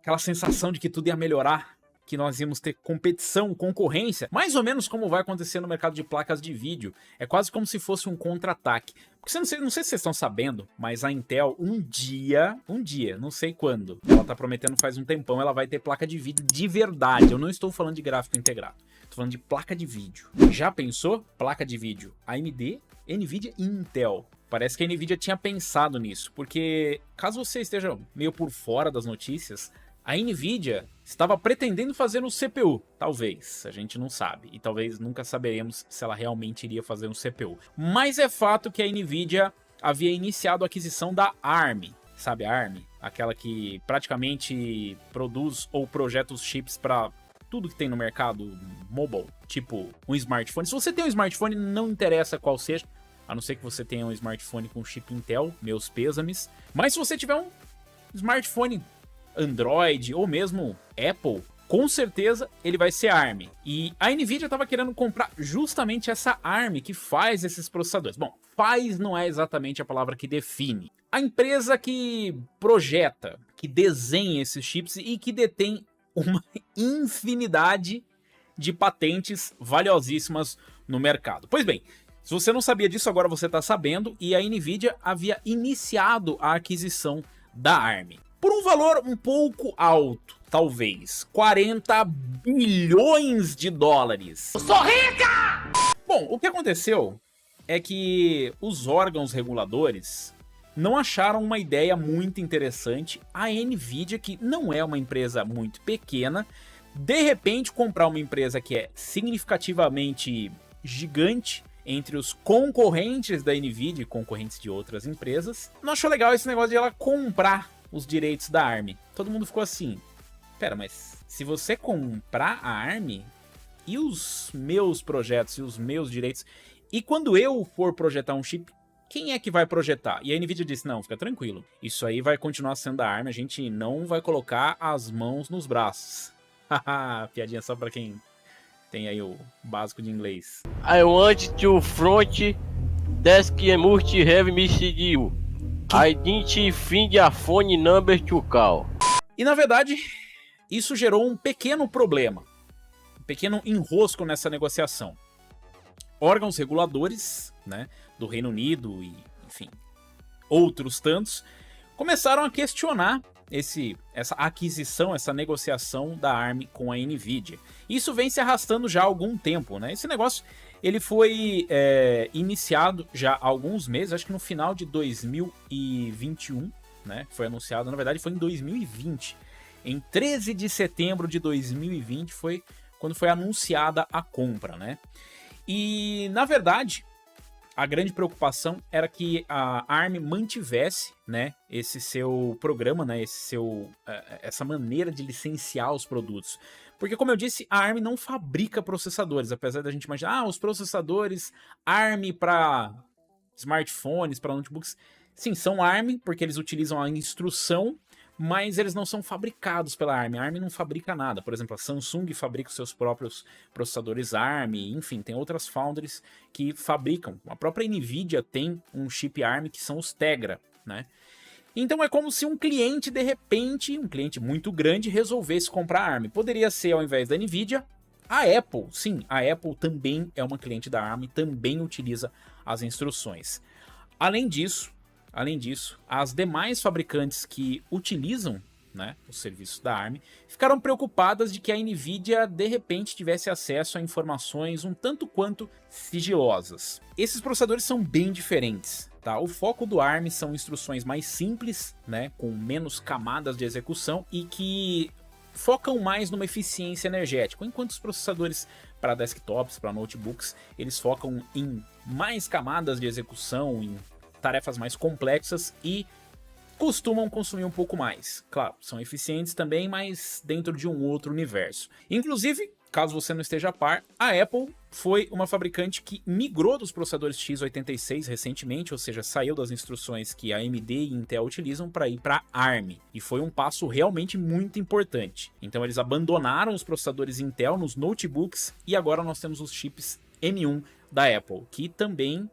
aquela sensação de que tudo ia melhorar, que nós íamos ter competição, concorrência, mais ou menos como vai acontecer no mercado de placas de vídeo. É quase como se fosse um contra-ataque. Porque não sei se vocês estão sabendo, mas a Intel um dia, não sei quando, ela tá prometendo faz um tempão, ela vai ter placa de vídeo de verdade. Eu não estou falando de gráfico integrado, estou falando de placa de vídeo. Já pensou? Placa de vídeo AMD, Nvidia e Intel. Parece que a Nvidia tinha pensado nisso, porque caso você esteja meio por fora das notícias, a Nvidia estava pretendendo fazer um CPU, talvez, a gente não sabe, e talvez nunca saberemos se ela realmente iria fazer um CPU. Mas é fato que a Nvidia havia iniciado a aquisição da ARM, sabe a ARM? Aquela que praticamente produz ou projeta os chips para tudo que tem no mercado mobile, tipo um smartphone. Se você tem um smartphone, não interessa qual seja, a não ser que você tenha um smartphone com chip Intel, meus pêsames. Mas se você tiver um smartphone Android ou mesmo Apple, com certeza ele vai ser ARM. E a Nvidia estava querendo comprar justamente essa ARM que faz esses processadores. Bom, faz não é exatamente a palavra que define. A empresa que projeta, que desenha esses chips e que detém uma infinidade de patentes valiosíssimas no mercado. Pois bem, se você não sabia disso, agora você está sabendo, e a Nvidia havia iniciado a aquisição da ARM. Por um valor um pouco alto, talvez, 40 bilhões de dólares. Eu sou rica! Bom, o que aconteceu é que os órgãos reguladores não acharam uma ideia muito interessante. A Nvidia, que não é uma empresa muito pequena, de repente comprar uma empresa que é significativamente gigante entre os concorrentes da Nvidia e concorrentes de outras empresas, não achou legal esse negócio de ela comprar os direitos da ARM. Todo mundo ficou assim, pera, mas se você comprar a ARM e os meus projetos e os meus direitos, e quando eu for projetar um chip, quem é que vai projetar? E a Nvidia disse, não, fica tranquilo, isso aí vai continuar sendo da ARM, a gente não vai colocar as mãos nos braços. Haha, piadinha só pra quem tem aí o básico de inglês. I want to front desk must have missed you. I didn't find a phone number to call. E na verdade, isso gerou um pequeno problema, um pequeno enrosco nessa negociação. Órgãos reguladores, né, do Reino Unido e, enfim, outros tantos, começaram a questionar essa aquisição, essa negociação da ARM com a Nvidia. Isso vem se arrastando já há algum tempo, né? Esse negócio ele foi iniciado já há alguns meses, acho que no final de 2021, né? Foi anunciado, na verdade foi em 2020. Em 13 de setembro de 2020 foi quando foi anunciada a compra, né? E, na verdade, a grande preocupação era que a ARM mantivesse, né, esse seu programa, né, essa maneira de licenciar os produtos. Porque, como eu disse, a ARM não fabrica processadores, apesar da gente imaginar, os processadores ARM para smartphones, para notebooks, sim, são ARM, porque eles utilizam a instrução, mas eles não são fabricados pela ARM. A ARM não fabrica nada. Por exemplo, a Samsung fabrica os seus próprios processadores ARM, enfim, tem outras foundries que fabricam. A própria Nvidia tem um chip ARM que são os Tegra, né? Então é como se um cliente, de repente, um cliente muito grande, resolvesse comprar a ARM. Poderia ser, ao invés da Nvidia, a Apple. Sim, a Apple também é uma cliente da ARM, também utiliza as instruções. Além disso, as demais fabricantes que utilizam, né, os serviços da ARM ficaram preocupadas de que a Nvidia de repente tivesse acesso a informações um tanto quanto sigilosas. Esses processadores são bem diferentes, tá? O foco do ARM são instruções mais simples, né, com menos camadas de execução e que focam mais numa eficiência energética, enquanto os processadores para desktops, para notebooks, eles focam em mais camadas de execução, em tarefas mais complexas e costumam consumir um pouco mais. Claro, são eficientes também, mas dentro de um outro universo. Inclusive, caso você não esteja a par, a Apple foi uma fabricante que migrou dos processadores x86 recentemente, ou seja, saiu das instruções que a AMD e Intel utilizam para ir para ARM. E foi um passo realmente muito importante. Então eles abandonaram os processadores Intel nos notebooks e agora nós temos os chips M1 da Apple, que também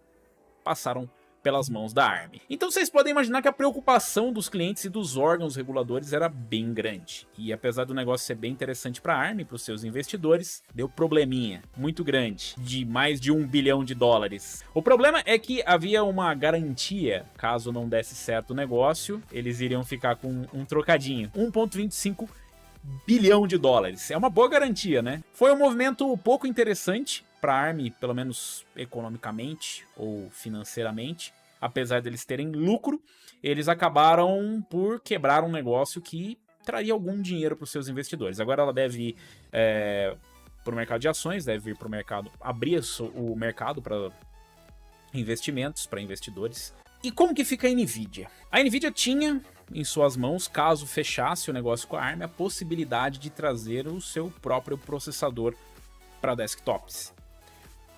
passaram pelas mãos da ARM. Então vocês podem imaginar que a preocupação dos clientes e dos órgãos reguladores era bem grande. E apesar do negócio ser bem interessante para a ARM, para os seus investidores, deu probleminha muito grande, de mais de $1 bilhão. O problema é que havia uma garantia, caso não desse certo o negócio, eles iriam ficar com um trocadinho, $1,25 bilhão. É uma boa garantia, né? Foi um movimento pouco interessante para a ARM, pelo menos economicamente ou financeiramente. Apesar deles terem lucro, eles acabaram por quebrar um negócio que traria algum dinheiro para os seus investidores. Agora ela deve ir para o mercado de ações, deve ir para o mercado, abrir o mercado para investimentos, para investidores. E como que fica a NVIDIA? A NVIDIA tinha em suas mãos, caso fechasse o negócio com a ARM, a possibilidade de trazer o seu próprio processador para desktops.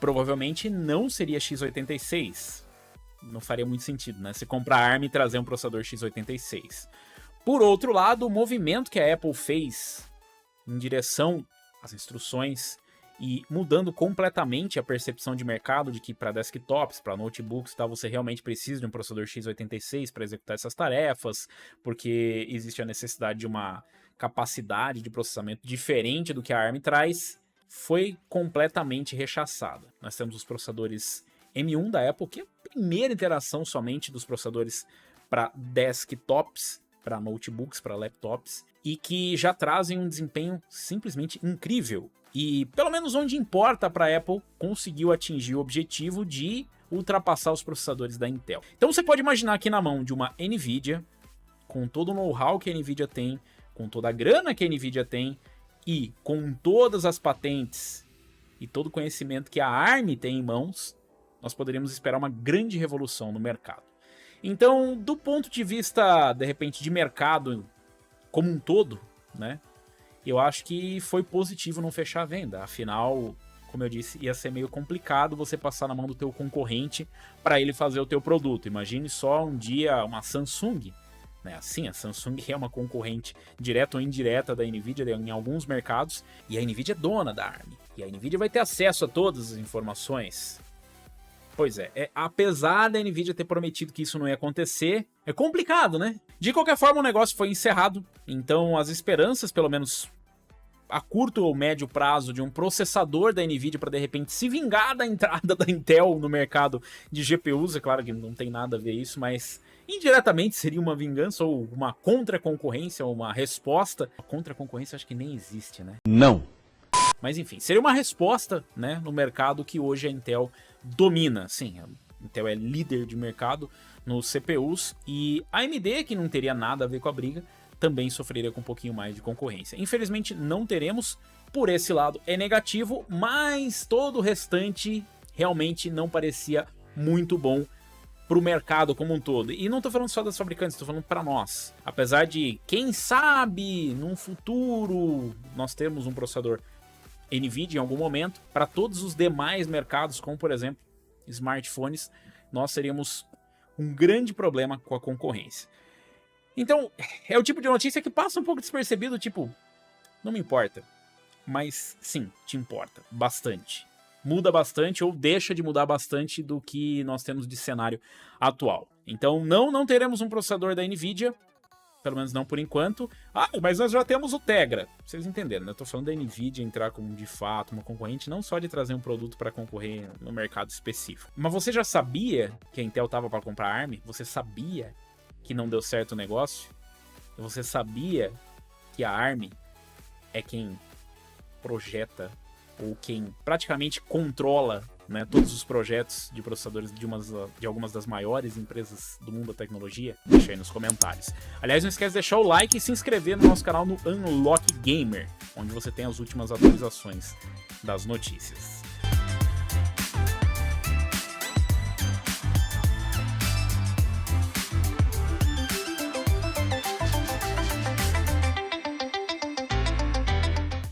Provavelmente não seria x86. Não faria muito sentido, né? Você comprar a ARM e trazer um processador x86. Por outro lado, o movimento que a Apple fez em direção às instruções e mudando completamente a percepção de mercado de que para desktops, para notebooks, tal, você realmente precisa de um processador x86 para executar essas tarefas, porque existe a necessidade de uma capacidade de processamento diferente do que a ARM traz, foi completamente rechaçada. Nós temos os processadores M1 da Apple, que é a primeira interação somente dos processadores para desktops, para notebooks, para laptops, e que já trazem um desempenho simplesmente incrível. E, pelo menos onde importa para a Apple, conseguiu atingir o objetivo de ultrapassar os processadores da Intel. Então você pode imaginar aqui na mão de uma NVIDIA, com todo o know-how que a NVIDIA tem, com toda a grana que a NVIDIA tem, e com todas as patentes e todo o conhecimento que a ARM tem em mãos, nós poderíamos esperar uma grande revolução no mercado. Então, do ponto de vista, de repente, de mercado como um todo, né? Eu acho que foi positivo não fechar a venda. Afinal, como eu disse, ia ser meio complicado você passar na mão do teu concorrente para ele fazer o teu produto. Imagine só um dia uma Samsung, né? Assim, a Samsung é uma concorrente direta ou indireta da NVIDIA em alguns mercados, e a NVIDIA é dona da ARM. E a NVIDIA vai ter acesso a todas as informações. Pois é, apesar da NVIDIA ter prometido que isso não ia acontecer, é complicado, né? De qualquer forma, o negócio foi encerrado, então as esperanças, pelo menos a curto ou médio prazo, de um processador da NVIDIA para de repente se vingar da entrada da Intel no mercado de GPUs, é claro que não tem nada a ver isso, mas indiretamente seria uma vingança ou uma contra-concorrência, ou uma resposta. A contra-concorrência acho que nem existe, né? Não. Mas enfim, seria uma resposta, né, no mercado que hoje a Intel domina. Sim, a Intel é líder de mercado nos CPUs, e a AMD, que não teria nada a ver com a briga, também sofreria com um pouquinho mais de concorrência. Infelizmente não teremos, por esse lado é negativo, mas todo o restante realmente não parecia muito bom para o mercado como um todo. E não estou falando só das fabricantes, estou falando para nós. Apesar de, quem sabe, num futuro, nós temos um processador NVIDIA em algum momento, para todos os demais mercados, como por exemplo smartphones, nós teríamos um grande problema com a concorrência. Então, é o tipo de notícia que passa um pouco despercebido, tipo, não me importa. Mas sim, te importa bastante. Muda bastante ou deixa de mudar bastante do que nós temos de cenário atual. Então, não teremos um processador da NVIDIA, pelo menos não por enquanto. Ah, mas nós já temos o Tegra. Vocês entenderam, né? Eu tô falando da NVIDIA entrar como, de fato, uma concorrente, não só de trazer um produto para concorrer no mercado específico. Mas você já sabia que a Intel tava para comprar a ARM? Você sabia que não deu certo o negócio? Você sabia que a ARM é quem projeta ou quem praticamente controla, né, todos os projetos de processadores de algumas das maiores empresas do mundo da tecnologia? Deixa aí nos comentários. Aliás, não esquece de deixar o like e se inscrever no nosso canal no Unlock Gamer, onde você tem as últimas atualizações das notícias.